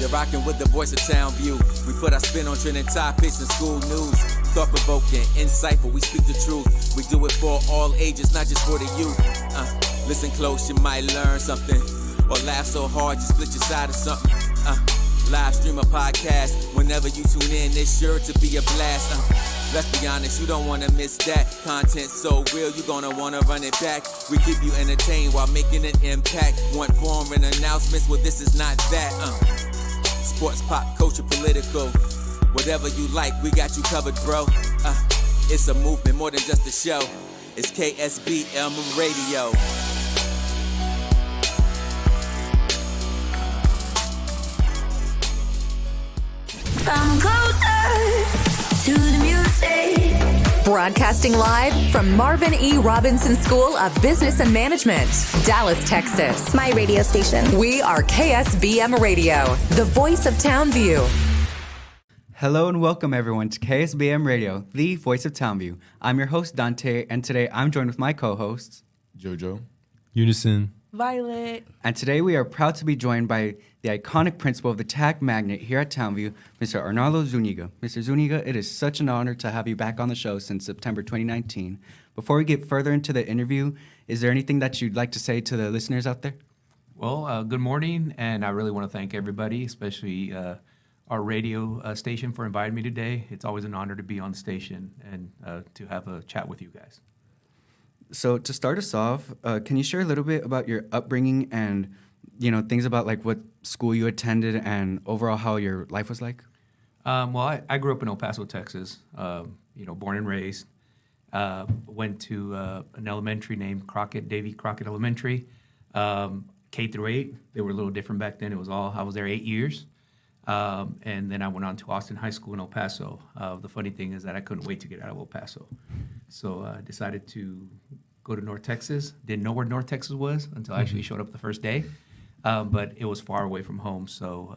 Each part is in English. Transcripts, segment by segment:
You're rocking with the voice of Townview. We put our spin on trending topics and school news. Thought-provoking, insightful, we speak the truth. We do it for all ages, not just for the youth. Listen close, you might learn something. Or laugh so hard, you split your side of something. Live stream a podcast. Whenever you tune in, it's sure to be a blast. Let's be honest, you don't wanna miss that. Content so real, you gonna wanna run it back. We keep you entertained while making an impact. Want foreign announcements? Well, this is not that. Sports, pop, culture, political. Whatever you like, we got you covered, bro. It's a movement more than just a show. It's KSBM Radio. Come closer to the music. Broadcasting live from Marvin E. Robinson School of Business and Management, Dallas, Texas. My radio station. We are KSBM Radio, the voice of Townview. Hello and welcome everyone to KSBM Radio, the voice of Townview. I'm your host Dante, and today I'm joined with my co-hosts Jojo, Unison, Violet. And today we are proud to be joined by the iconic principal of the tag magnet here at Townview, Mr. Arnaldo Zuñiga. Mr. Zuñiga, it is such an honor to have you back on the show since September 2019. Before we get further into the interview, is there anything that you'd like to say to the listeners out there? Well, good morning, and I really want to thank everybody, especially our radio station, for inviting me today. It's always an honor to be on the station and to have a chat with you guys. So to start us off, can you share a little bit about your upbringing and, things about like what school you attended and overall how your life was like? Well, I grew up in El Paso, Texas, born and raised. Went to an elementary named Davy Crockett Elementary, K through 8. They were a little different back then. I was there 8 years. And then I went on to Austin High School in El Paso. The funny thing is that I couldn't wait to get out of El Paso. So I decided to go to North Texas. Didn't know where North Texas was until I actually showed up the first day. But it was far away from home. So,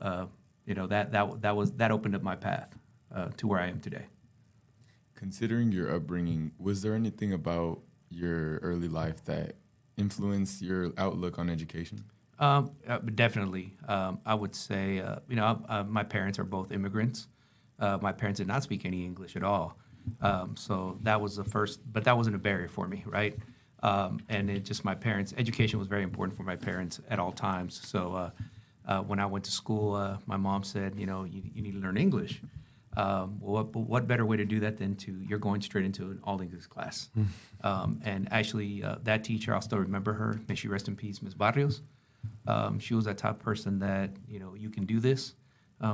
that opened up my path to where I am today. Considering your upbringing, was there anything about your early life that influenced your outlook on education? Definitely. I would say, my parents are both immigrants. My parents did not speak any English at all. So that was the first, but that wasn't a barrier for me, right? And it just, my parents, education was very important for my parents at all times. So when I went to school, my mom said, you need to learn English. What better way to do that than you're going straight into an all English class. And actually, that teacher, I'll still remember her. May she rest in peace, Ms. Barrios. She was that type of person that, you can do this.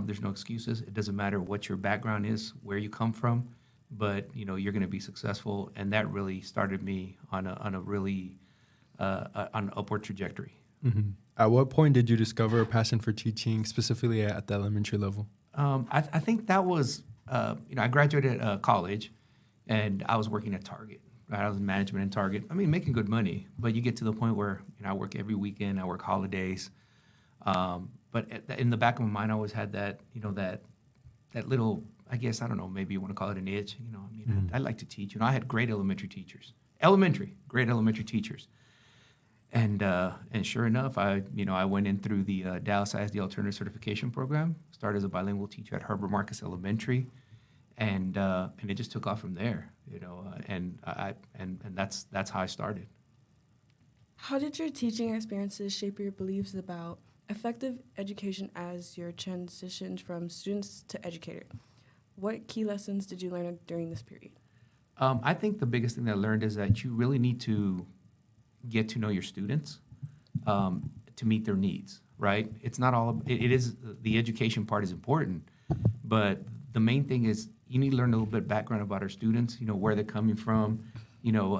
There's no excuses. It doesn't matter what your background is, where you come from, but, you're going to be successful. And that really started me on a really on an upward trajectory. Mm-hmm. At what point did you discover a passion for teaching, specifically at the elementary level? I think that was, I graduated college, and I was working at Target. I was in management in Target. I mean, making good money, but you get to the point where I work every weekend, I work holidays. But in the back of my mind, I always had that, that little, I guess, I don't know, maybe you want to call it an itch. I like to teach. I had great elementary teachers, great elementary teachers. And sure enough, I went in through the Dallas ISD Alternative Certification Program, started as a bilingual teacher at Herbert Marcus Elementary, and it just took off from there, and that's how I started. How did your teaching experiences shape your beliefs about effective education as you transitioned from students to educator? What key lessons did you learn during this period? I think the biggest thing that I learned is that you really need to get to know your students to meet their needs, right? It's not all, it is, the education part is important, but the main thing is you need to learn a little bit background about our students, where they're coming from.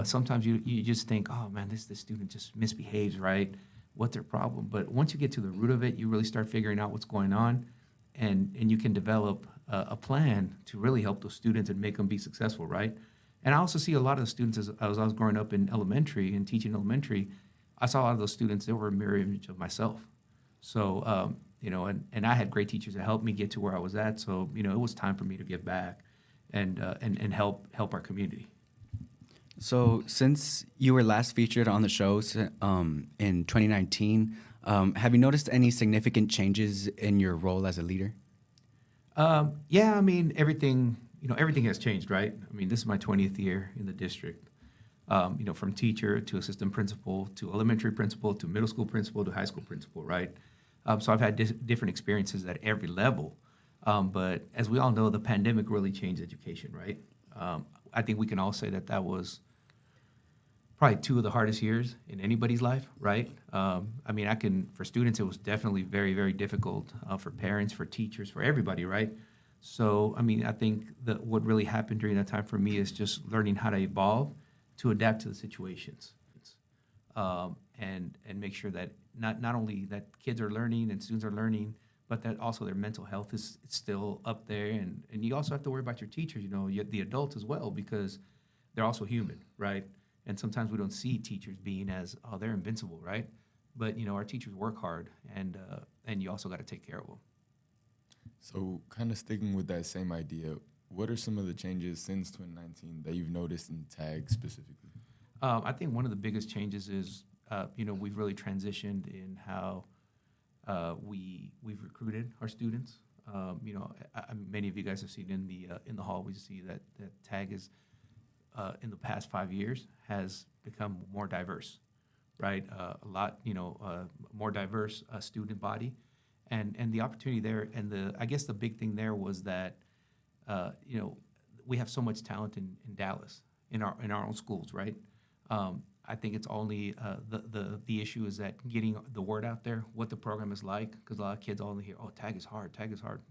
Sometimes you just think, oh man, this student just misbehaves, right? What's their problem? But once you get to the root of it, you really start figuring out what's going on, and you can develop a plan to really help those students and make them be successful, right? And I also see a lot of the students, as I was growing up in elementary and teaching elementary, I saw a lot of those students, they were a mirror image of myself. So, and I had great teachers that helped me get to where I was at. So, it was time for me to give back and help our community. So since you were last featured on the shows in 2019, Have you noticed any significant changes in your role as a leader? Yeah, I mean, everything has changed, right? I mean, this is my 20th year in the district. From teacher to assistant principal to elementary principal to middle school principal to high school principal, right? So I've had different experiences at every level. But as we all know, the pandemic really changed education, right? I think we can all say that that was probably two of the hardest years in anybody's life, right? For students, it was definitely very, very difficult, for parents, for teachers, for everybody, right? So, I think that what really happened during that time for me is just learning how to evolve to adapt to the situations, and make sure that not only that kids are learning and students are learning, but that also their mental health is still up there, and you also have to worry about your teachers, the adults as well, because they're also human, right? And sometimes we don't see teachers being as, oh, they're invincible, right? But our teachers work hard, and you also got to take care of them. So, kind of sticking with that same idea, what are some of the changes since 2019 that you've noticed in TAG specifically? I think one of the biggest changes is, we've really transitioned in how we've recruited our students. Many of you guys have seen in the hall, we see that TAG is, in the past 5 years, has become more diverse, right? A lot, more diverse student body, and the opportunity there, and I guess the big thing there was that, we have so much talent in Dallas, in our own schools, right? I think it's only the issue is that getting the word out there, what the program is like, because a lot of kids only hear, oh, TAG is hard.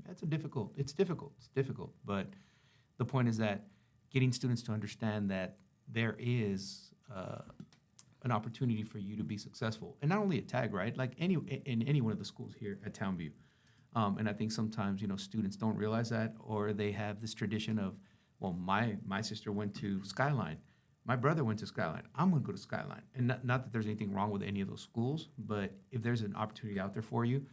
It's difficult. But the point is that getting students to understand that there is an opportunity for you to be successful, and not only at TAG, right? Like in any one of the schools here at Townview. And I think sometimes students don't realize that, or they have this tradition of, well, my sister went to Skyline, my brother went to Skyline, I'm going to go to Skyline. And not that there's anything wrong with any of those schools, but if there's an opportunity out there for you,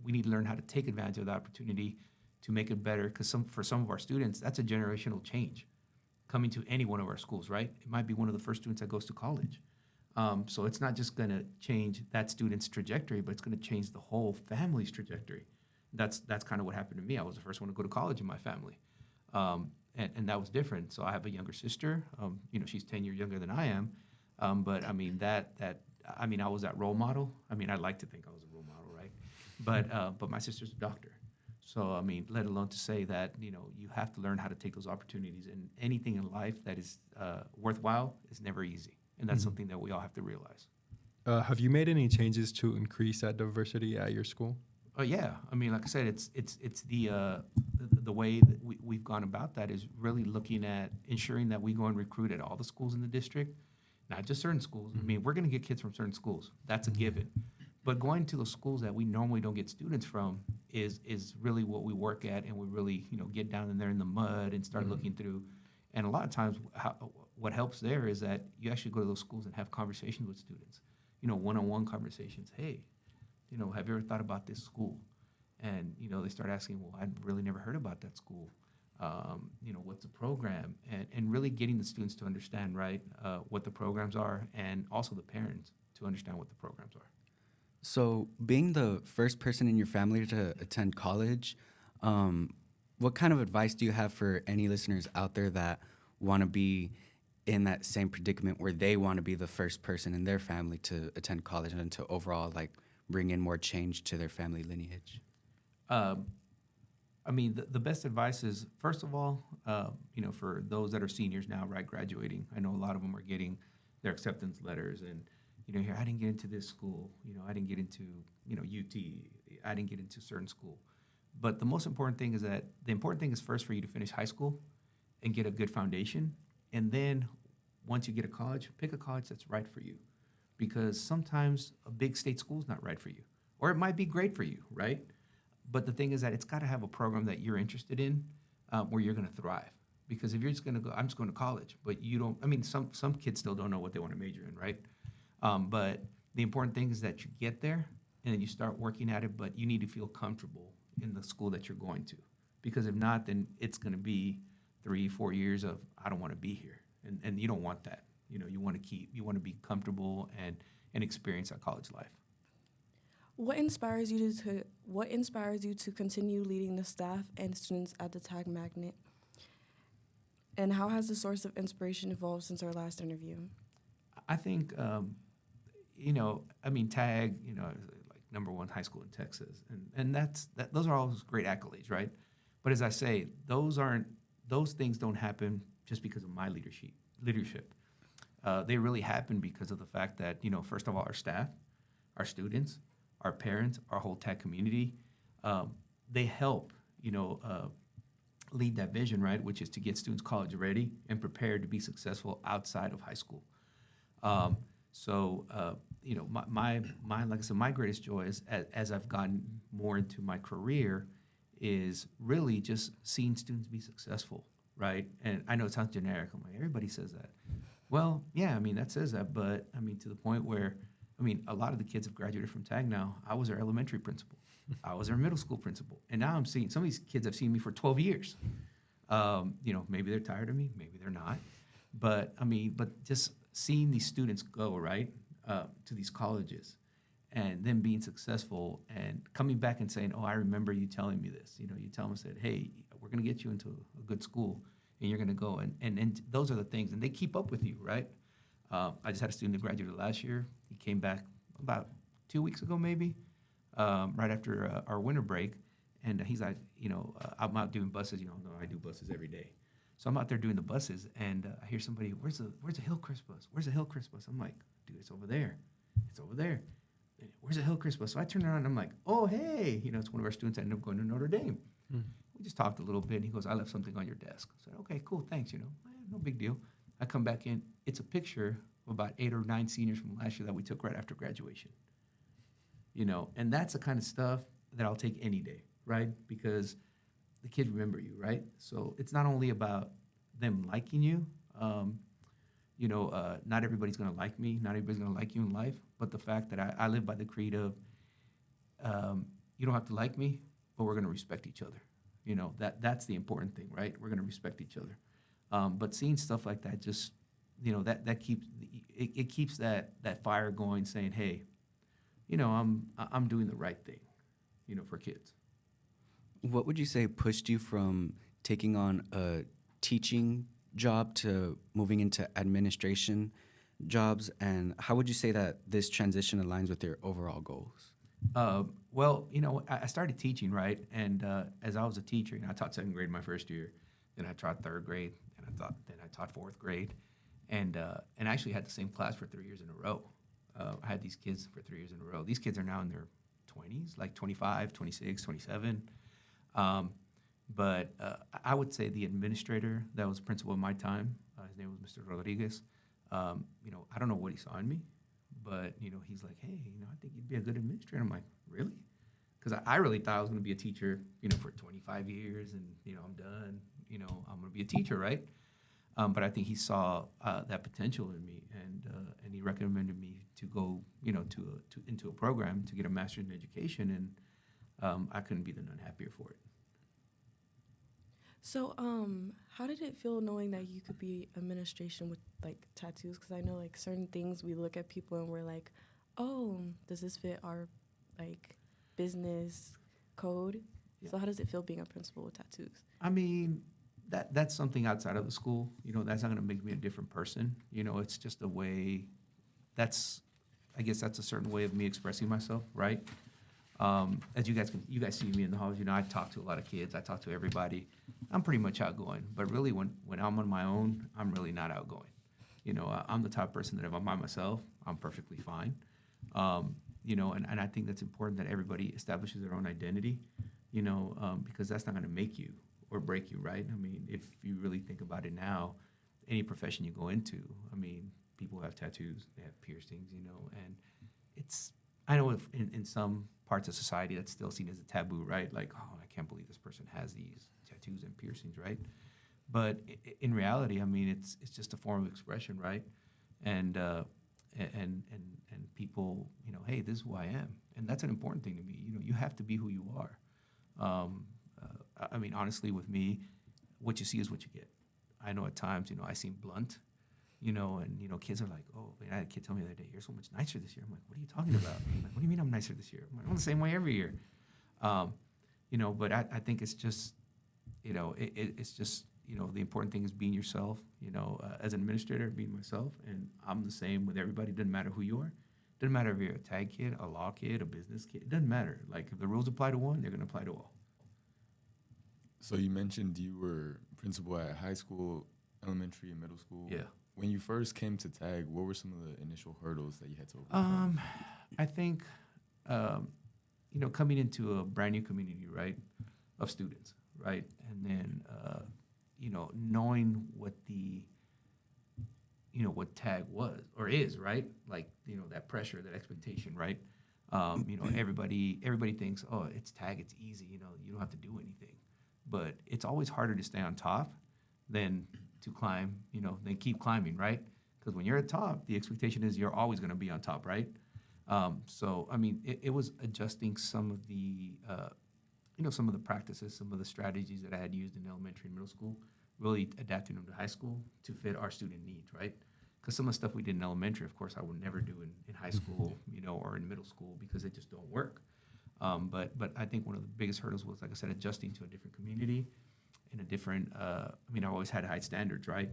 we need to learn how to take advantage of the opportunity to make it better, because for some of our students, that's a generational change coming to any one of our schools, right? It might be one of the first students that goes to college. So it's not just going to change that student's trajectory, but it's going to change the whole family's trajectory. That's kind of what happened to me. I was the first one to go to college in my family. And that was different. So I have a younger sister. She's 10 years younger than I am. But I mean, I was that role model. I mean, I'd like to think I was a role model, right? But my sister's a doctor. So, I mean, let alone to say that, you have to learn how to take those opportunities. And anything in life that is worthwhile is never easy. And that's something that we all have to realize. Have you made any changes to increase that diversity at your school? Yeah, I mean, like I said, it's the way that we've gone about that is really looking at ensuring that we go and recruit at all the schools in the district, not just certain schools. I mean, we're going to get kids from certain schools. That's a given. But going to those schools that we normally don't get students from is really what we work at, and we really get down in there in the mud and start looking through. And a lot of times, what helps there is that you actually go to those schools and have conversations with students, one-on-one conversations. Hey, have you ever thought about this school? And, they start asking, well, I've really never heard about that school. What's the program? And really getting the students to understand, right, what the programs are, and also the parents to understand what the programs are. So being the first person in your family to attend college, what kind of advice do you have for any listeners out there that want to be in that same predicament where they want to be the first person in their family to attend college and to overall, bring in more change to their family lineage? The best advice is, first of all, for those that are seniors now, right, graduating, I know a lot of them are getting their acceptance letters, and, here, I didn't get into this school, I didn't get into, UT, I didn't get into certain school. But the most important thing is that the important thing is first for you to finish high school and get a good foundation. And then once you get a college, pick a college that's right for you. Because sometimes a big state school is not right for you. Or it might be great for you, right? But the thing is that it's got to have a program that you're interested in, where you're going to thrive. Because if you're just going to go, I'm just going to college, but you don't, some kids still don't know what they want to major in, right? But the important thing is that you get there and then you start working at it, but you need to feel comfortable in the school that you're going to. Because if not, then it's going to be 3-4 years of, I don't want to be here. And you don't want that. You want to be comfortable and experience that college life. What inspires you to continue leading the staff and students at the Tag Magnet? And how has the source of inspiration evolved since our last interview? I think, Tag, is like #1 high school in Texas, and those are all great accolades, right? But as I say, those things don't happen just because of my leadership. They really happen because of the fact that, first of all, our staff, our students, our parents, our whole Tag community, they help, lead that vision, right? Which is to get students college ready and prepared to be successful outside of high school. My greatest joy is as I've gotten more into my career is really just seeing students be successful, right? And I know it sounds generic. I'm like, everybody says that. Well, yeah, that says that, but to the point where, a lot of the kids have graduated from TAG now. I was their elementary principal. I was their middle school principal. And now I'm seeing, some of these kids have seen me for 12 years. Maybe they're tired of me, maybe they're not. But just seeing these students go, right, to these colleges and them being successful and coming back and saying, oh, I remember you telling me this. You tell them, said, hey, we're going to get you into a good school and you're going to go. And those are the things. And they keep up with you, right? I just had a student that graduated last year. He came back about 2 weeks ago, maybe, right after our winter break. And he's like, I'm out doing buses. I do buses every day. So I'm out there doing the buses, and I hear somebody, where's the Hillcrest bus? Where's the Hillcrest bus? I'm like, dude, it's over there. It's over there. And, where's the Hillcrest bus? So I turn around, and I'm like, oh, hey. It's one of our students that ended up going to Notre Dame. We just talked a little bit, and he goes, I left something on your desk. I said, okay, cool, thanks, no big deal. I come back in. It's a picture of about 8 or 9 seniors from last year that we took right after graduation. And that's the kind of stuff that I'll take any day, right? Because the kids remember you, right? So it's not only about them liking you. Not everybody's going to like me. Not everybody's going to like you in life. But the fact that I live by the creed of you don't have to like me, but we're going to respect each other. That's the important thing, right? We're going to respect each other. But seeing stuff like that just, that keeps that fire going, saying, hey, I'm doing the right thing, for kids. What would you say pushed you from taking on a teaching job to moving into administration jobs, and how would you say that this transition aligns with your overall goals? I started teaching, right? And as I was a teacher, I taught 7th grade my first year, then I taught 3rd grade, then I taught 4th grade, and I actually had the same class for 3 years in a row. I had these kids for 3 years in a row. These kids are now in their 20s, like 25, 26, 27. But I would say the administrator that was principal of my time, his name was Mr. Rodriguez. I don't know what he saw in me, but he's like, hey, I think you'd be a good administrator. I'm like, really? Because I really thought I was going to be a teacher, for 25 years, and I'm done. I'm going to be a teacher, right? But I think he saw that potential in me, and he recommended me to go, into a program to get a master's in education, and I couldn't be none happier for it. So, how did it feel knowing that you could be administration with tattoos? Because I know certain things we look at people and we're like, oh, does this fit our business code? Yeah. So how does it feel being a principal with tattoos? That's something outside of the school. That's not going to make me a different person. It's just a way. I guess that's a certain way of me expressing myself, right? As you guys see me in the halls, I talk to a lot of kids. I talk to everybody. I'm pretty much outgoing, but really when I'm on my own, I'm really not outgoing. I'm the type of person that if I'm by myself, I'm perfectly fine. And I think that's important that everybody establishes their own identity, because that's not going to make you or break you, right? If you really think about it now, any profession you go into, people have tattoos, they have piercings, and I know if in some parts of society that's still seen as a taboo, right? Like, oh, I can't believe this person has these tattoos and piercings, right? But in reality, it's just a form of expression, right? And people, hey, this is who I am, and that's an important thing to me. You have to be who you are. Honestly, with me, what you see is what you get. I know at times, I seem blunt, And kids are like, oh, man, I had a kid tell me the other day, you're so much nicer this year. I'm like, what are you talking about? I'm like, what do you mean I'm nicer this year? I'm like, I'm the same way every year. But I think it's just, it's just, the important thing is being yourself, as an administrator, being myself. And I'm the same with everybody. Doesn't matter who you are. Doesn't matter if you're a tag kid, a law kid, a business kid. It doesn't matter. Like, if the rules apply to one, they're going to apply to all. So you mentioned you were principal at high school, elementary, and middle school. Yeah. When you first came to TAG, what were some of the initial hurdles that you had to overcome? I think, coming into a brand new community, right, of students, right, and then, knowing what what TAG was or is, right, like, that pressure, that expectation, right. Everybody thinks, oh, it's TAG, it's easy, you don't have to do anything, but it's always harder to stay on top than to climb, then keep climbing, right? Because when you're at top, the expectation is you're always going to be on top, right? It was adjusting some of the, some of the practices, some of the strategies that I had used in elementary and middle school, really adapting them to high school to fit our student needs, right? Because some of the stuff we did in elementary, of course, I would never do in high school, or in middle school because they just don't work. But I think one of the biggest hurdles was, like I said, adjusting to a different community and a different, I always had high standards, right?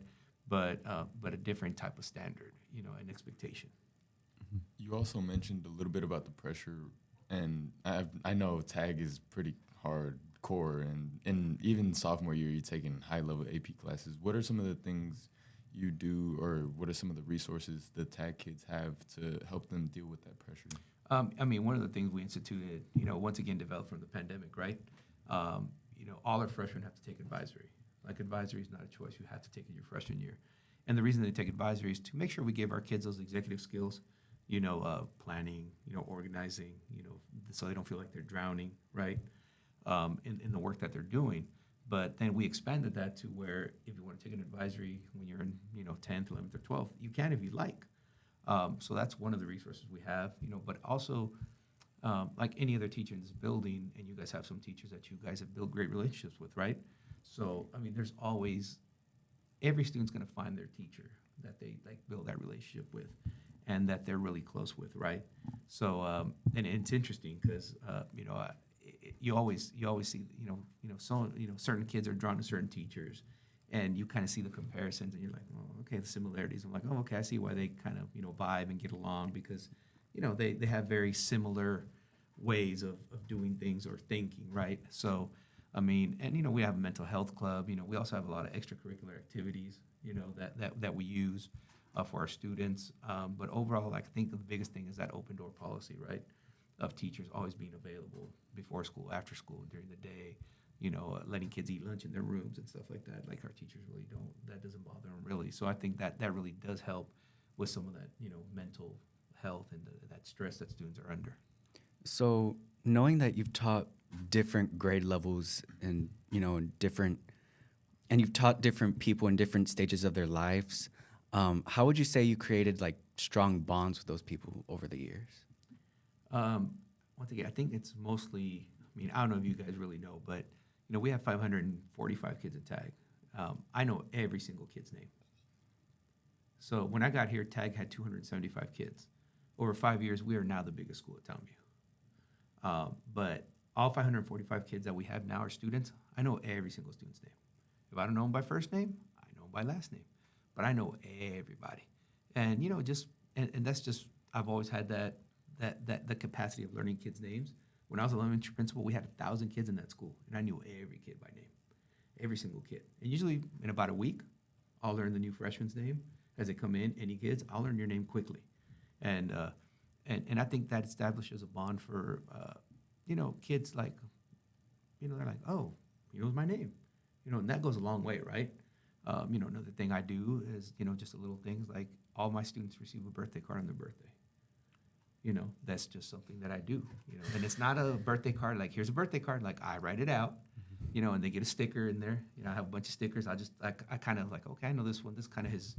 But a different type of standard, and expectation. You also mentioned a little bit about the pressure, and I know TAG is pretty hardcore, and even sophomore year, you're taking high-level AP classes. What are some of the things you do, or what are some of the resources the TAG kids have to help them deal with that pressure? One of the things we instituted, once again, developed from the pandemic, right? All our freshmen have to take advisory. Like, advisory is not a choice. You have to take it your freshman year. And the reason they take advisory is to make sure we give our kids those executive skills, planning, organizing, so they don't feel like they're drowning, right, in the work that they're doing. But then we expanded that to where if you want to take an advisory when you're in, 10th, 11th, or 12th, you can if you like. So that's one of the resources we have, but also, like any other teacher in this building, and you guys have some teachers that you guys have built great relationships with, right? So, there's always, every student's going to find their teacher that they build that relationship with and that they're really close with, right? So, and it's interesting because, you always see, certain kids are drawn to certain teachers, and you kind of see the comparisons, and you're like, oh, okay, the similarities. I'm like, oh, okay, I see why they kind of, vibe and get along because, they have very similar ways of doing things or thinking, right? So, we have a mental health club. We also have a lot of extracurricular activities, that we use for our students. But overall, I think the biggest thing is that open door policy, right? Of teachers always being available before school, after school, during the day, letting kids eat lunch in their rooms and stuff like that. Like, our teachers really don't, that doesn't bother them really. So I think that really does help with some of that, mental health and that stress that students are under. So knowing that you've taught different grade levels and, and you've taught different people in different stages of their lives, how would you say you created strong bonds with those people over the years? Once again, I think it's mostly, I don't know if you guys really know, but, we have 545 kids at TAG. I know every single kid's name. So when I got here, TAG had 275 kids. Over 5 years, we are now the biggest school at Townview. But all 545 kids that we have now are students. I know every single student's name. If I don't know them by first name, I know them by last name. But I know everybody. And, and that's just, I've always had the capacity of learning kids' names. When I was an elementary principal, we had 1,000 kids in that school, and I knew every kid by name, every single kid. And usually in about a week, I'll learn the new freshman's name as they come in. Any kids, I'll learn your name quickly. And I think that establishes a bond for, kids like, they're like, oh, he knows my name. And that goes a long way, right? Another thing I do is, just a little things like all my students receive a birthday card on their birthday. That's just something that I do, and it's not a birthday card, like, here's a birthday card, like, I write it out, and they get a sticker in there. I have a bunch of stickers. I kind of like, okay, I know this one. This is kind of his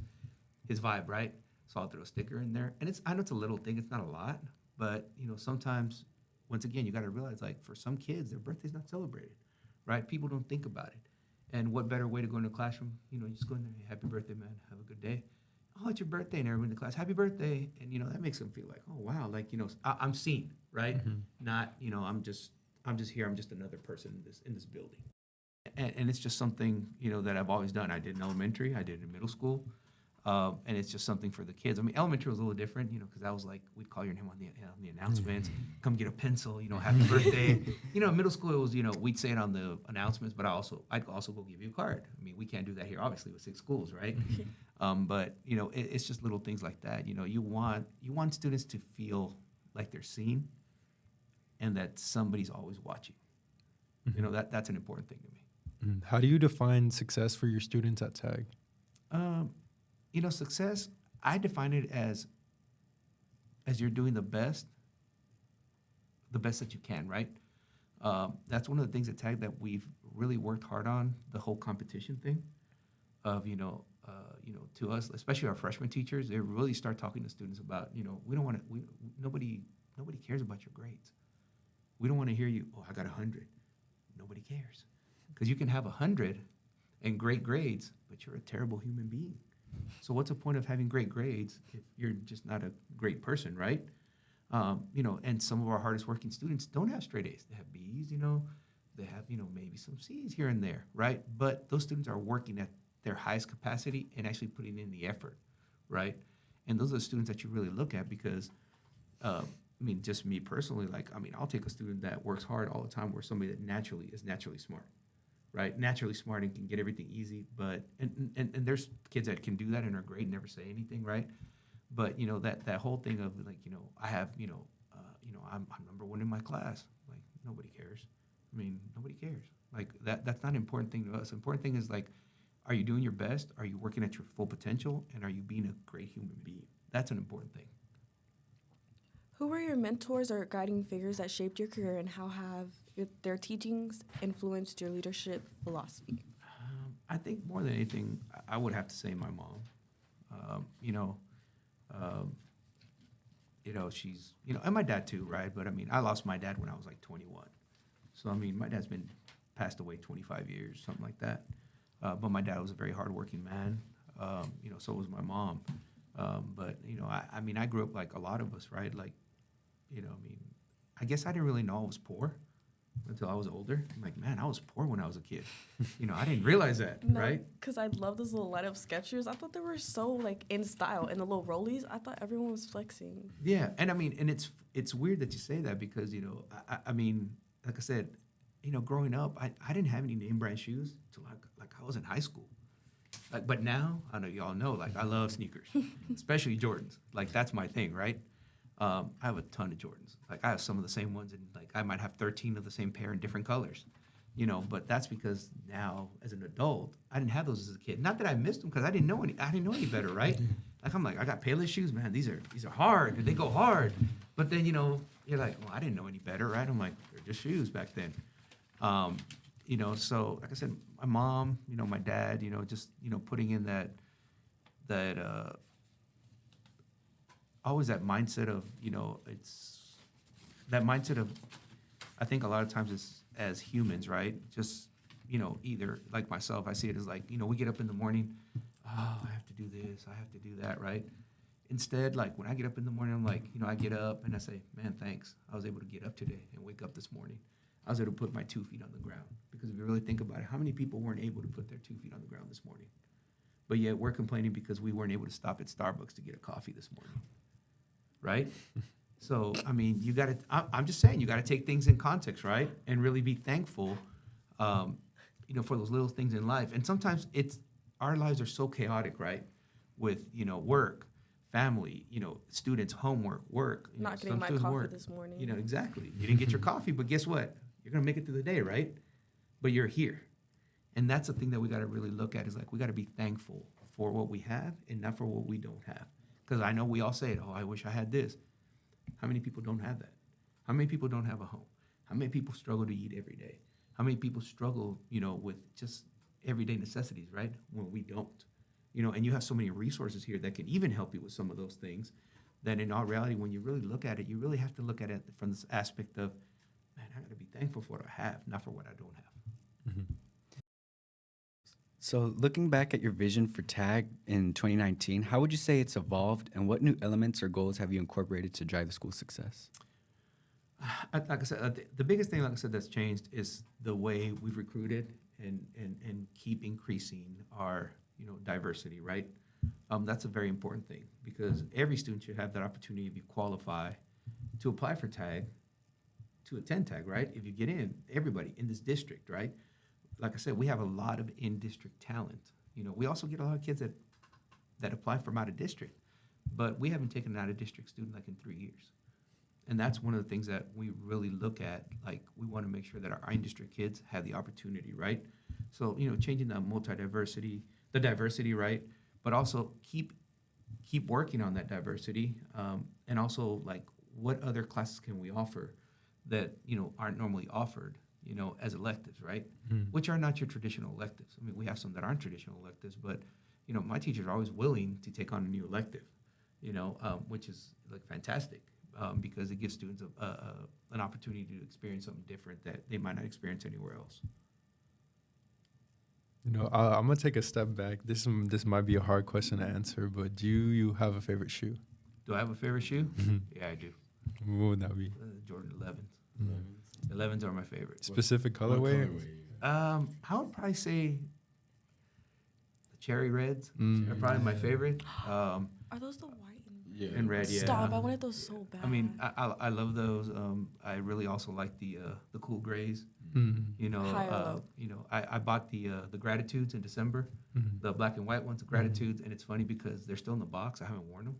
vibe, right? So I'll throw a sticker in there. And I know it's a little thing. It's not a lot. But, sometimes, once again, you got to realize, like, for some kids, their birthday's not celebrated, right? People don't think about it. And what better way to go into a classroom? You just go in there, happy birthday, man. Have a good day. oh, it's your birthday, and everyone in the class, happy birthday. And, that makes them feel like, oh, wow, like, I'm seen, right? Not, I'm just here. I'm just another person in this building. And it's just something, that I've always done. I did in elementary, I did in middle school. And it's just something for the kids. I mean, elementary was a little different, because that was like, we'd call your name on the announcements, come get a pencil, happy birthday. Middle school, it was, we'd say it on the announcements, but I'd also go give you a card. I mean, we can't do that here, obviously, with 6 schools, right? But, it's just little things like that. You want students to feel like they're seen and that somebody's always watching. That's an important thing to me. How do you define success for your students at TAG? Success, I define it as you're doing the best that you can, right? That's one of the things at TAG that we've really worked hard on, the whole competition thing of, to us, especially our freshman teachers, they really start talking to students about, we don't want to, nobody cares about your grades. We don't want to hear you, oh, I got 100. Nobody cares. Because you can have 100 and great grades, but you're a terrible human being. So what's the point of having great grades if you're just not a great person, right? And some of our hardest working students don't have straight A's. They have B's, they have, maybe some C's here and there, right? But those students are working at their highest capacity and actually putting in the effort, right? And those are the students that you really look at because, just me personally, I'll take a student that works hard all the time or somebody that is naturally smart. Right, naturally smart and can get everything easy, but and there's kids that can do that and are great and never say anything, right? But that whole thing of I have I'm number 1 in my class. Like nobody cares. Nobody cares. Like that's not an important thing to us. The important thing is are you doing your best? Are you working at your full potential? And are you being a great human being? That's an important thing. Who were your mentors or guiding figures that shaped your career, and how have their teachings influenced your leadership philosophy? I think more than anything, I would have to say my mom. She's, and my dad too, right? But I lost my dad when I was 21. So, my dad's been passed away 25 years, something like that. But my dad was a very hardworking man. So was my mom. But, I grew up like a lot of us, right? I guess I didn't really know I was poor until I was older. I'm like, man, I was poor when I was a kid. I didn't realize that, right? Because I love those little light-up sketchers. I thought they were so, in style. And the little rollies, I thought everyone was flexing. Yeah, and and it's weird that you say that because, like I said, growing up, I didn't have any name brand shoes until I was in high school. But now, I know y'all know, I love sneakers, especially Jordans. That's my thing, right? I have a ton of Jordans. I have some of the same ones, and I might have 13 of the same pair in different colors, But that's because now, as an adult, I didn't have those as a kid. Not that I missed them, because I didn't know any better, right? I'm I got Payless shoes, man. These are hard, and they go hard. But then you're like, well, I didn't know any better, right? I'm like, they're just shoes back then. So like I said, my mom, my dad, just putting in that always that mindset of, it's that mindset of, I think a lot of times it's as humans, right? Just, either like myself, I see it as we get up in the morning, oh, I have to do this, I have to do that, right? Instead, when I get up in the morning, I'm I get up and I say, man, thanks. I was able to get up today and wake up this morning. I was able to put my 2 feet on the ground. Because if you really think about it, how many people weren't able to put their 2 feet on the ground this morning? But yet we're complaining because we weren't able to stop at Starbucks to get a coffee this morning. Right? So, you got to, I'm just saying, you got to take things in context, right? And really be thankful, for those little things in life. And sometimes our lives are so chaotic, right? With, work, family, students, homework, work. Not getting my coffee this morning. Exactly. You didn't get your coffee, but guess what? You're going to make it through the day, right? But you're here. And that's the thing that we got to really look at is we got to be thankful for what we have and not for what we don't have. Because I know we all say it, oh, I wish I had this. How many people don't have that? How many people don't have a home? How many people struggle to eat every day? How many people struggle, with just everyday necessities, right? When we don't. And you have so many resources here that can even help you with some of those things that in all reality, when you really look at it, you really have to look at it from this aspect of, man, I got to be thankful for what I have, not for what I don't have. Mm-hmm. So, looking back at your vision for TAG in 2019, how would you say it's evolved, and what new elements or goals have you incorporated to drive the school's success? Like I said, the biggest thing, like I said, that's changed is the way we've recruited and keep increasing our diversity, right? That's a very important thing because every student should have that opportunity if you qualify to apply for TAG, to attend TAG, right? If you get in, everybody in this district, right? Like I said, we have a lot of in-district talent. We also get a lot of kids that apply from out of district, but we haven't taken an out-of-district student like in 3 years. And that's one of the things that we really look at. Like, we want to make sure that our in-district kids have the opportunity, right? So, changing the diversity, right? But also keep working on that diversity. And also, like, what other classes can we offer that, aren't normally offered, as electives, right? Which are not your traditional electives. I mean, we have some that aren't traditional electives, but, my teachers are always willing to take on a new elective, which is, like, fantastic. Because it gives students an opportunity to experience something different that they might not experience anywhere else. I'm gonna take a step back. This might be a hard question to answer, but do you have a favorite shoe? Do I have a favorite shoe? Yeah, I do. What would that be? Jordan 11s. 11s are my favorite. Specific colorway? I would probably say the cherry reds. They're probably my favorite. Are those the white and red? Yeah. Stop! I wanted those so bad. I mean, I love those. I really also like the cool grays. I bought the Gratitudes in December, the black and white ones, the Gratitudes, and it's funny because they're still in the box. I haven't worn them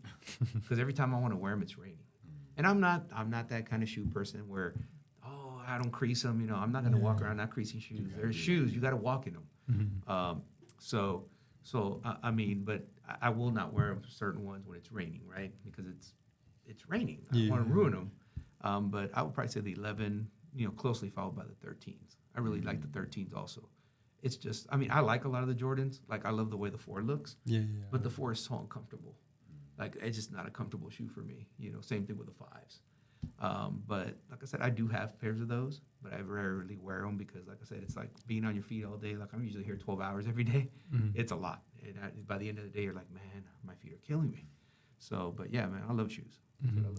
because every time I want to wear them, it's raining. And I'm not that kind of shoe person where, I don't crease them. I'm not gonna walk around not creasing shoes. They're shoes. You got to walk in them. But I will not wear certain ones when it's raining, right? Because it's raining. I don't want to ruin them. But I would probably say the 11, closely followed by the 13s. I really like the 13s also. It's just, I like a lot of the Jordans. Like, I love the way the 4 looks. But the 4 is so uncomfortable. Like, it's just not a comfortable shoe for me. Same thing with the 5s. But like I said, I do have pairs of those, but I rarely wear them because, like I said, it's like being on your feet all day. Like, I'm usually here 12 hours every day. It's a lot. And by the end of the day, you're like, man, my feet are killing me. So, but yeah, man, I love shoes.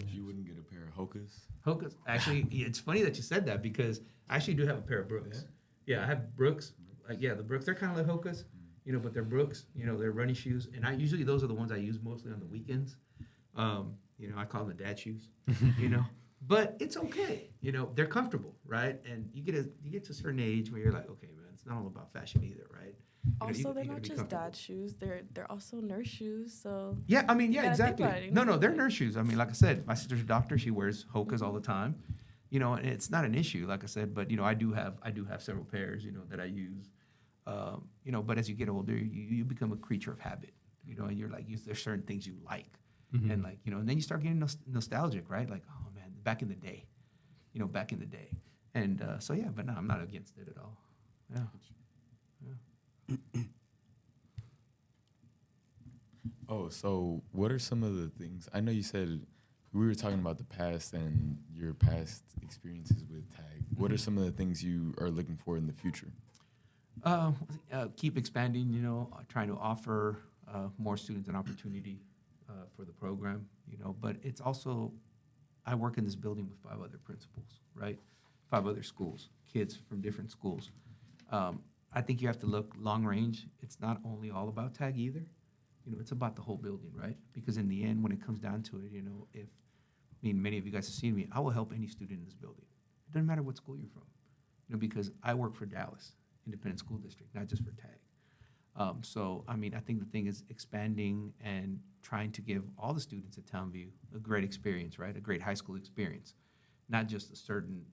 You wouldn't get a pair of Hokas? Hokas. Actually, it's funny that you said that because I actually do have a pair of Brooks. Yeah, I have Brooks. The Brooks, they're kind of like Hokas, but they're Brooks. They're running shoes. And usually those are the ones I use mostly on the weekends. I call them the dad shoes, But it's okay. They're comfortable, right? And you get to a certain age where you're like, okay, man, it's not all about fashion either, right? Also, they're not just dad shoes. They're also nurse shoes. So yeah, exactly. No, they're nurse shoes. Like I said, my sister's a doctor. She wears Hokas all the time. And it's not an issue, like I said. But I do have several pairs, that I use. But as you get older, you become a creature of habit. And you're like, there's certain things you like, and like and then you start getting nostalgic, right? Like, oh man, back in the day, And so yeah, but no, I'm not against it at all. Yeah. So what are some of the things? I know you said we were talking about the past and your past experiences with TAG. What are some of the things you are looking for in the future? Keep expanding, trying to offer more students an opportunity for the program, but it's also, I work in this building with 5 other principals, right? 5 other schools, kids from different schools. I think you have to look long range. It's not only all about TAG either. It's about the whole building, right? Because in the end, when it comes down to it, many of you guys have seen me, I will help any student in this building. It doesn't matter what school you're from, because I work for Dallas Independent School District, not just for TAG. I think the thing is expanding and trying to give all the students at Townview a great experience, right? A great high school experience, not just a certain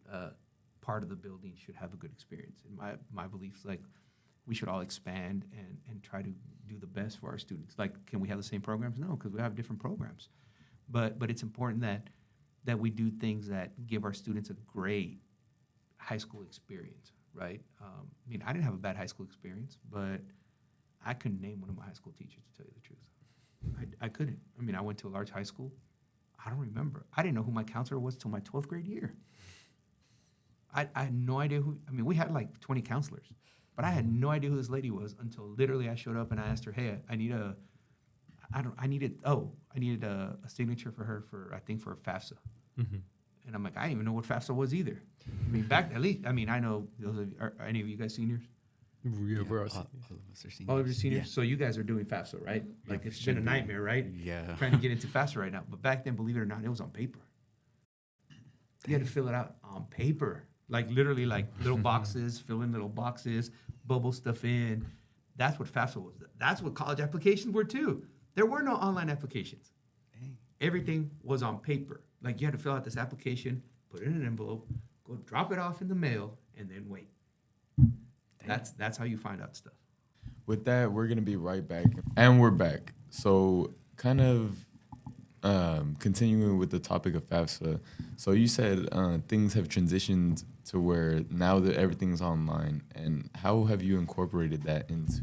part of the building should have a good experience. In my beliefs, like, we should all expand and try to do the best for our students. Like, can we have the same programs? No, because we have different programs. But it's important that we do things that give our students a great high school experience, right? I didn't have a bad high school experience, but I couldn't name one of my high school teachers, to tell you the truth. I couldn't. I went to a large high school. I don't remember. I didn't know who my counselor was till my 12th grade year. I had no idea who. We had like 20 counselors, But I had no idea who this lady was until literally I showed up and I asked her, hey, I needed a signature for her for FAFSA. Mm-hmm. And I'm like, I didn't even know what FAFSA was either. I mean, I know are any of you guys seniors? We're all also, of us are seniors. All of you seniors? Yeah. So you guys are doing FAFSA, right? Like Yeah, it's should been a be. nightmare, right? Yeah. Trying to get into FAFSA right now. But back then, believe it or not, it was on paper. You had to fill it out on paper. Like literally like little boxes, fill in little boxes, bubble stuff in. That's what FAFSA was. That's what college applications were too. There were no online applications. Dang. Everything was on paper. Like you had to fill out this application, put it in an envelope, go drop it off in the mail, and then wait. That's how you find out stuff. With that, we're going to be right back. And we're back. So kind of continuing with the topic of FAFSA. So you said things have transitioned to where now that everything's online. And how have you incorporated that into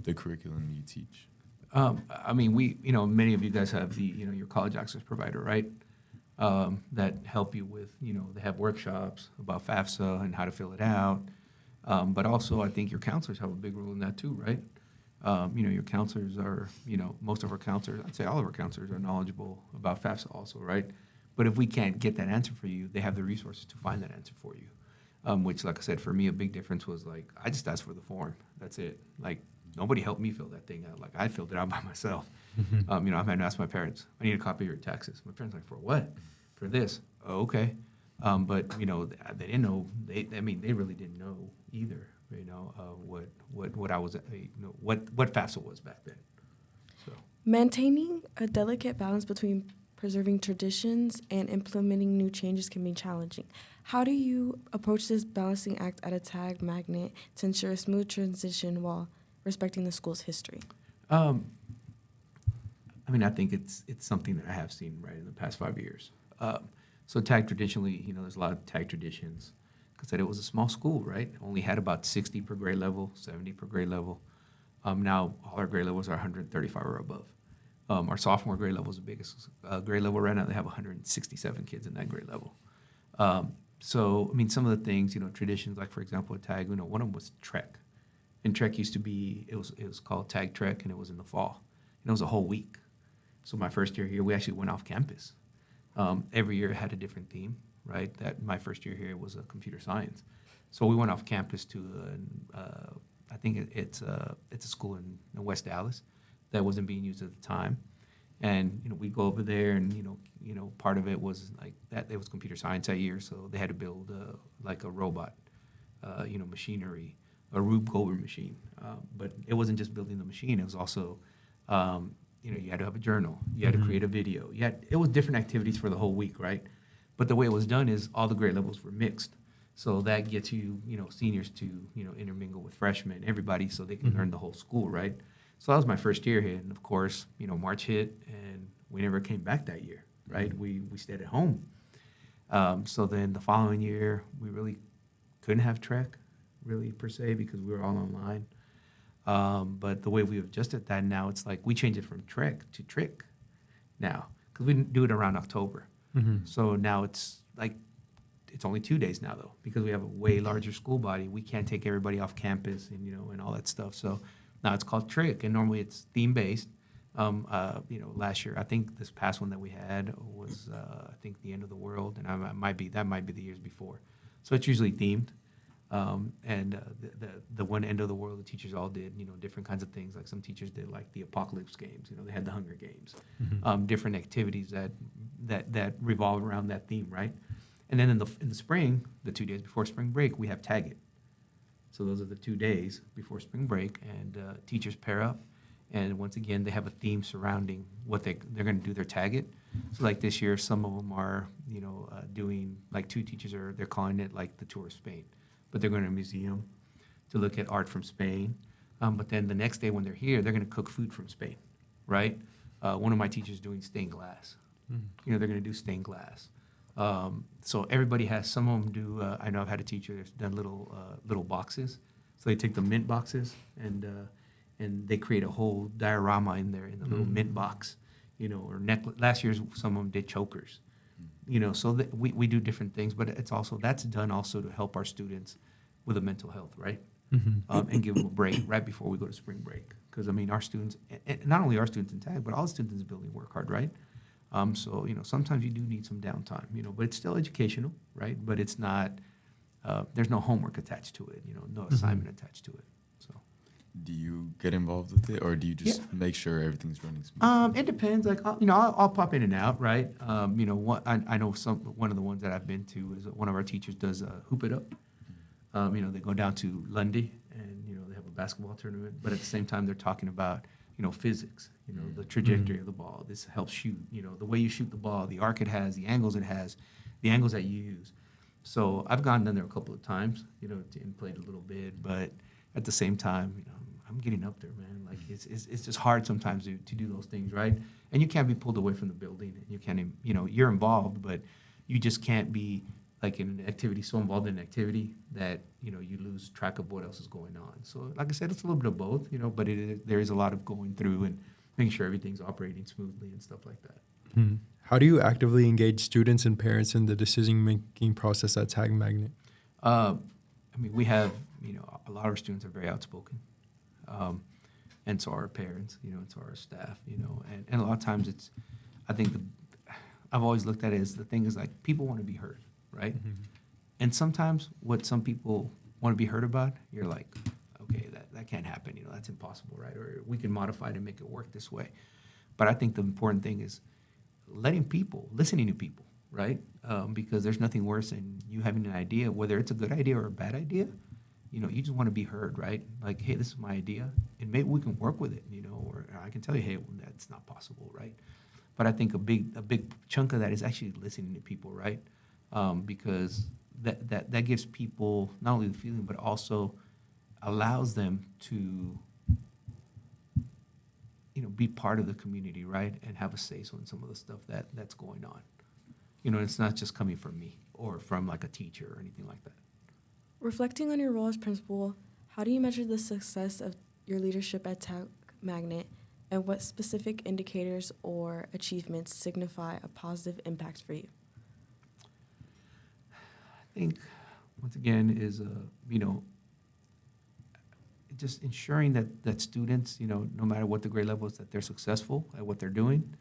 the curriculum you teach? I mean, many of you guys have your college access provider, right? That help you with, they have workshops about FAFSA and how to fill it out. But also, I think your counselors have a big role in that too, right? Your counselors are, most of our counselors, I'd say all of our counselors are knowledgeable about FAFSA also, right? But if we can't get that answer for you, they have the resources to find that answer for you. Which, like I said, for me, a big difference was like, I just asked for the form. That's it. Like, nobody helped me fill that thing out. Like, I filled it out by myself. I've had to ask my parents, I need a copy of your taxes. My parents are like, for what? For this. Oh, okay. But, they didn't know, they really didn't know either, what I was, what FAFSA was back then. So Maintaining a delicate balance between preserving traditions and implementing new changes can be challenging. How do you approach this balancing act at a tag magnet to ensure a smooth transition while respecting the school's history? I think it's something that I have seen right in the past 5 years. So tag traditionally, there's a lot of tag traditions. Like I said, it was a small school, right? Only had about 60 per grade level, 70 per grade level. Now all our grade levels are 135 or above. Our sophomore grade level is the biggest grade level right now. They have 167 kids in that grade level. So some of the things, traditions, like for example, a tag, one of them was Trek. And Trek used to be, it was called Tag Trek, and it was in the fall. And it was a whole week. So my first year here, we actually went off campus. Every year it had a different theme, right? That my first year here was computer science. So we went off campus to, I think it's a school in West Dallas that wasn't being used at the time. And, we go over there and, part of it was like that, it was computer science that year. So they had to build like a robot, machinery, a Rube Goldberg machine. But it wasn't just building the machine. It was also, you had to have a journal. You had to create a video. It was different activities for the whole week, right? But the way it was done is all the grade levels were mixed. So that gets you, seniors to, intermingle with freshmen, everybody, so they can learn the whole school, right? So that was my first year here. And of course, March hit and we never came back that year, right? We stayed at home. So then the following year, we really couldn't have Trek, really, per se, because we were all online. But the way we adjusted that now, it's like we changed it from Trek to Trick now, because we didn't do it around October. So now it's like, it's only 2 days now, though, because we have a way larger school body. We can't take everybody off campus and, and all that stuff. So now it's called Trick, and normally it's theme-based. Last year, I think this past one that we had was, I think, the end of the world, and that might be the years before. So it's usually themed. The one end of the world, the teachers all did, different kinds of things. Like some teachers did like the apocalypse games, they had the Hunger Games, different activities that revolve around that theme, right? And then in the spring, the 2 days before spring break, we have Tag It. So those are the 2 days before spring break, and teachers pair up, and once again, they have a theme surrounding what they're going to do their Tag It. So like this year, some of them are, doing, like two teachers they're calling it like the tour of Spain. But they're going to a museum to look at art from Spain. But then the next day when they're here, they're going to cook food from Spain, right? One of my teachers is doing stained glass. They're going to do stained glass. So everybody has, some of them do, I know I've had a teacher that's done little boxes. So they take the mint boxes and they create a whole diorama in there in the little mint box, or necklace. Last year, some of them did chokers. So that we do different things, but it's also, that's done also to help our students with a mental health, right? Mm-hmm. And give them a break right before we go to spring break. Because, I mean, our students, and not only our students in TAG, but all the students in this building work hard, right? So, sometimes you do need some downtime, but it's still educational, right? But it's not, there's no homework attached to it, no assignment attached to it. So, Do you get involved with it, or do you just make sure everything's running smooth? it depends. Like, I'll pop in and out, right? I know one of the ones that I've been to is one of our teachers does Hoop It Up. They go down to Lundy and, they have a basketball tournament, but at the same time, they're talking about, physics, the trajectory of the ball. This helps shoot, the way you shoot the ball, the arc it has, the angles it has, the angles that you use. So I've gone down there a couple of times, and played a little bit, but at the same time, I'm getting up there, man. Like, it's just hard sometimes to do those things, right? And you can't be pulled away from the building, and you can't, you're involved, but you just can't be like in an activity, so involved in an activity that, you lose track of what else is going on. So like I said, it's a little bit of both, but there is a lot of going through and making sure everything's operating smoothly and stuff like that. Hmm. How do you actively engage students and parents in the decision-making process at Tag Magnet? We have, a lot of our students are very outspoken. And so are our parents, and so are our staff, and a lot of times I've always looked at it as the thing is like people want to be heard, right? Mm-hmm. And sometimes what some people want to be heard about, you're like, okay, that can't happen, that's impossible, right? Or we can modify it and make it work this way. But I think the important thing is listening to people, right? Because there's nothing worse than you having an idea, whether it's a good idea or a bad idea, you just want to be heard, right? Like, hey, this is my idea, and maybe we can work with it, or I can tell you, hey, well, that's not possible, right? But I think a big chunk of that is actually listening to people, right? Because that gives people not only the feeling, but also allows them to, be part of the community, right? And have a say-so in some of the stuff that's going on. It's not just coming from me or from like a teacher or anything like that. Reflecting on your role as principal, how do you measure the success of your leadership at Tag Magnet, and what specific indicators or achievements signify a positive impact for you? I think, once again, is, just ensuring that students, no matter what the grade level is, that they're successful at what they're doing,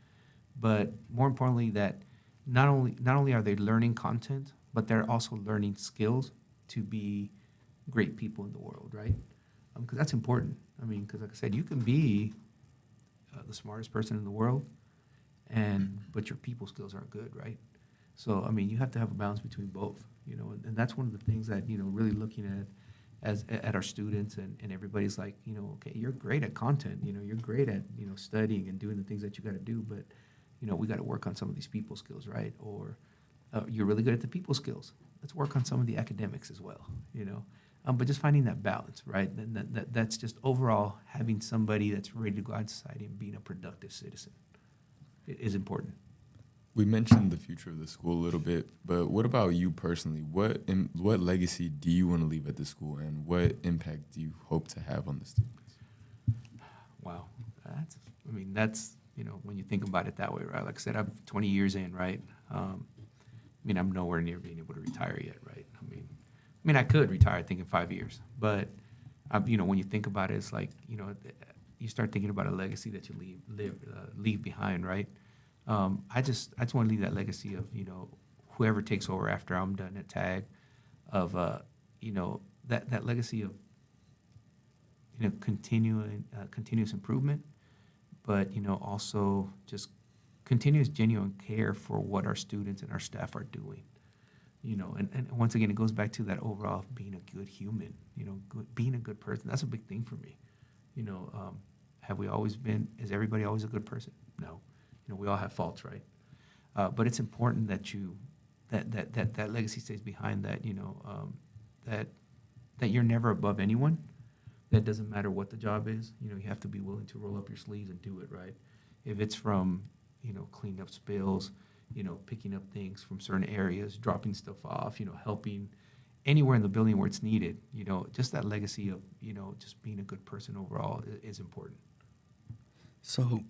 but more importantly, that not only are they learning content, but they're also learning skills to be great people in the world, right? Because that's important. Because like I said, you can be the smartest person in the world, but your people skills aren't good, right? So, you have to have a balance between both, and that's one of the things that, really looking at our students and everybody's like, okay, you're great at content, you're great at, studying and doing the things that you got to do, but, we got to work on some of these people skills, right? Or you're really good at the people skills. Let's work on some of the academics as well, but just finding that balance, right? And that's just overall having somebody that's ready to go out in society and being a productive citizen is important. We mentioned the future of the school a little bit, but what about you personally? What legacy do you want to leave at the school, and what impact do you hope to have on the students? Wow, that's when you think about it that way, right? Like I said, I'm 20 years in, right? I'm nowhere near being able to retire yet, right? I could retire, I think, in 5 years, but when you think about it, it's like you start thinking about a legacy that you leave behind, right? I just want to leave that legacy of, whoever takes over after I'm done at TAG, of, that legacy of, continuous improvement, but, also just continuous genuine care for what our students and our staff are doing, and once again, it goes back to that overall being a good human, being a good person. That's a big thing for me. Is everybody always a good person? No. We all have faults, right? But it's important that that legacy stays behind, that, that you're never above anyone. That doesn't matter what the job is. You have to be willing to roll up your sleeves and do it, right? If it's from, cleaning up spills, picking up things from certain areas, dropping stuff off, helping anywhere in the building where it's needed, just that legacy of, just being a good person overall is important. So,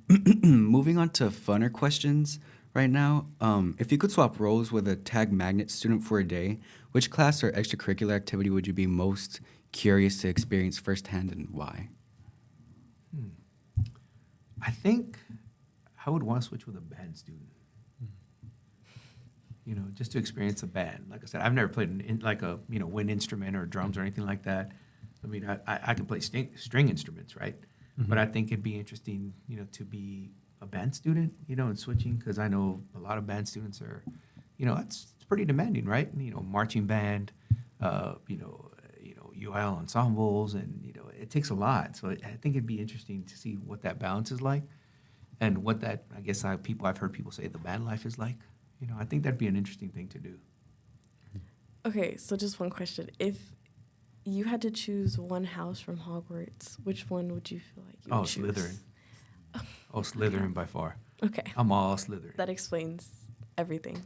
moving on to funner questions, right now. If you could swap roles with a tag magnet student for a day, which class or extracurricular activity would you be most curious to experience firsthand, and why? I think I would want to switch with a band student. You know, just to experience a band. Like I said, I've never played wind instrument or drums or anything like that. I mean, I can play string instruments, right? But I think it'd be interesting, you know, to be a band student, you know, and switching, because I know a lot of band students are, you know, it's pretty demanding, right? You know, marching band, UIL ensembles, and you know, it takes a lot. So I think it'd be interesting to see what that balance is like, and what that I've heard people say the band life is like. You know, I think that'd be an interesting thing to do. Okay, so just one question. If you had to choose one house from Hogwarts, which one would you feel like you would choose? Slytherin. Oh, Slytherin by far. Okay. I'm all Slytherin. That explains everything.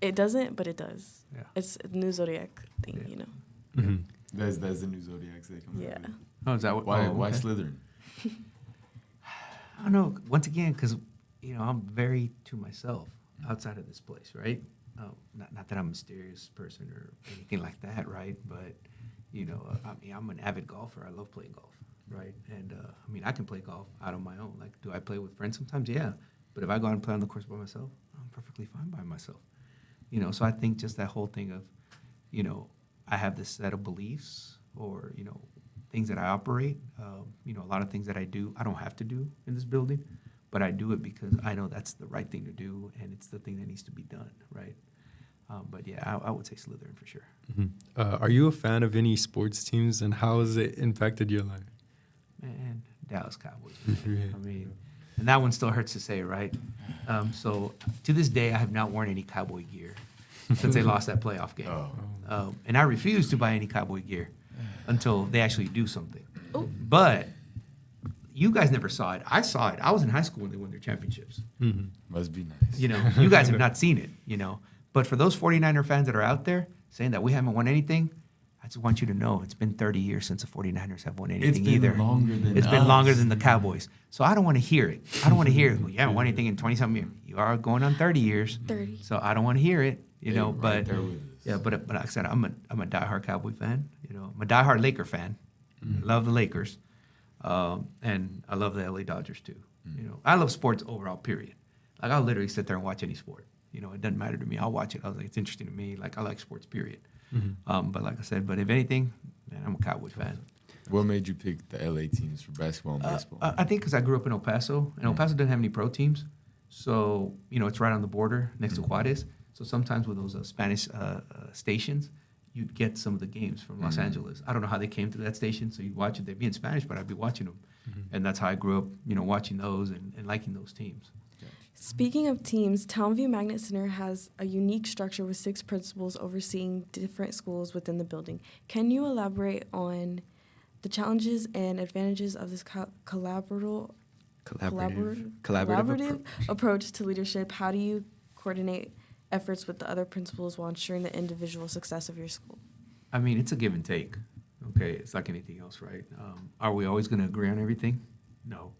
It doesn't, but it does. Yeah. It's a new zodiac thing, Yeah. you know. Mm-hmm. That's the new zodiac thing. Yeah. Oh, is that what? Why okay. Slytherin? I don't know. Once again, because you know, I'm very to myself outside of this place, right? Not that I'm a mysterious person or anything like that, right? But you know, I mean, I'm an avid golfer. I love playing golf, right? And I mean, I can play golf out on my own. Like, do I play with friends sometimes? Yeah. But if I go out and play on the course by myself, I'm perfectly fine by myself. You know, so I think just that whole thing of, you know, I have this set of beliefs or, you know, things that I operate. You know, a lot of things that I do, I don't have to do in this building, but I do it because I know that's the right thing to do, and it's the thing that needs to be done, right? But yeah, I would say Slytherin for sure. Are you a fan of any sports teams, and how has it impacted your life? Man, Dallas Cowboys. Man. I mean, and that one still hurts to say, right? So to this day, I have not worn any Cowboy gear since they lost that playoff game. And I refuse to buy any Cowboy gear until they actually do something. Oh. But you guys never saw it. I saw it. I was in high school when they won their championships. Must be nice. You know, you guys have not seen it, you know. But for those 49er fans that are out there saying that we haven't won anything, I just want you to know it's been 30 years since the 49ers have won anything either. It's been longer than the Cowboys. So I don't want to hear it. I don't want to hear it. Well, you haven't won anything in 20-something years. You are going on 30 years. 30. So I don't want to hear it, you know. Right But there with us. yeah, but like I said, I'm a diehard Cowboy fan. You know, I'm a diehard Laker fan. I love the Lakers, and I love the LA Dodgers too. You know, I love sports overall. Period. Like I'll literally sit there and watch any sport. You know, it doesn't matter to me. I'll watch it. I was like, it's interesting to me. Like I like sports. Period. But like I said, but if anything, man, I'm a Cowboys fan. What made you pick the LA teams for basketball and baseball? I think because I grew up in El Paso, and El Paso doesn't have any pro teams. So, you know, it's right on the border next to Juarez. So sometimes with those Spanish stations, you'd get some of the games from Los Angeles. I don't know how they came to that station, so you'd watch it. They'd be in Spanish, but I'd be watching them. And that's how I grew up, you know, watching those and liking those teams. Speaking of teams, Townview Magnet Center has a unique structure with 6 principals overseeing different schools within the building. Can you elaborate on the challenges and advantages of this collaborative approach to leadership? How do you coordinate efforts with the other principals while ensuring the individual success of your school? I mean, it's a give and take. Okay, it's like anything else, right? Are we always going to agree on everything? No.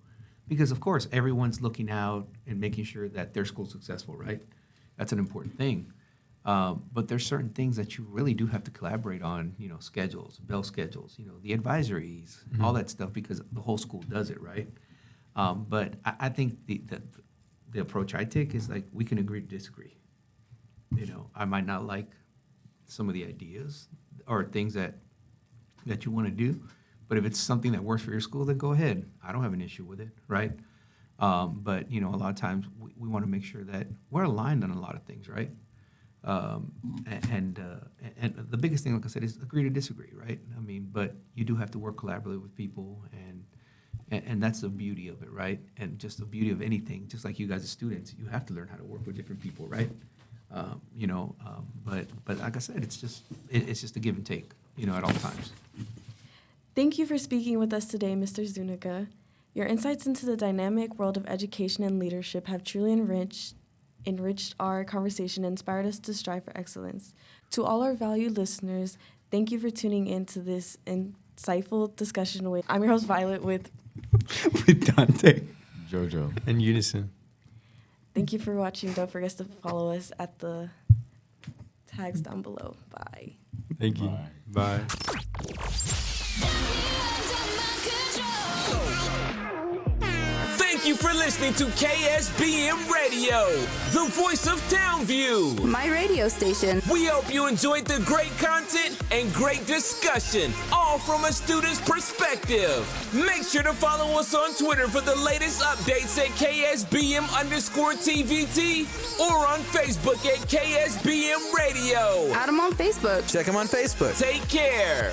Because, of course, everyone's looking out and making sure that their school's successful, right? That's an important thing. But there's certain things that you really do have to collaborate on, you know, schedules, bell schedules, you know, the advisories, all that stuff, because the whole school does it, right? But I think the approach I take is like we can agree to disagree. You know, I might not like some of the ideas or things that you want to do, but if it's something that works for your school, then go ahead. I don't have an issue with it, right? But, you know, a lot of times we want to make sure that we're aligned on a lot of things, right? And the biggest thing, like I said, is agree to disagree, right? I mean, but you do have to work collaboratively with people, and that's the beauty of it, right? And just the beauty of anything, just like you guys as students, you have to learn how to work with different people, right? You know, but like I said, it's just a give and take, you know, at all times. Thank you for speaking with us today, Mr. Zuñiga. Your insights into the dynamic world of education and leadership have truly enriched our conversation and inspired us to strive for excellence. To all our valued listeners, thank you for tuning in to this insightful discussion with, I'm your host, Violet, with With Dante. Jojo. In unison. Thank you for watching. Don't forget to follow us at the tags down below. Bye. Thank you. Bye. Thank you for listening to KSBM Radio, the voice of Townview. My radio station. We hope you enjoyed the great content and great discussion, all from a student's perspective. Make sure to follow us on Twitter for the latest updates at KSBM_TVT or on Facebook at KSBM Radio. Add them on Facebook. Check them on Facebook. Take care.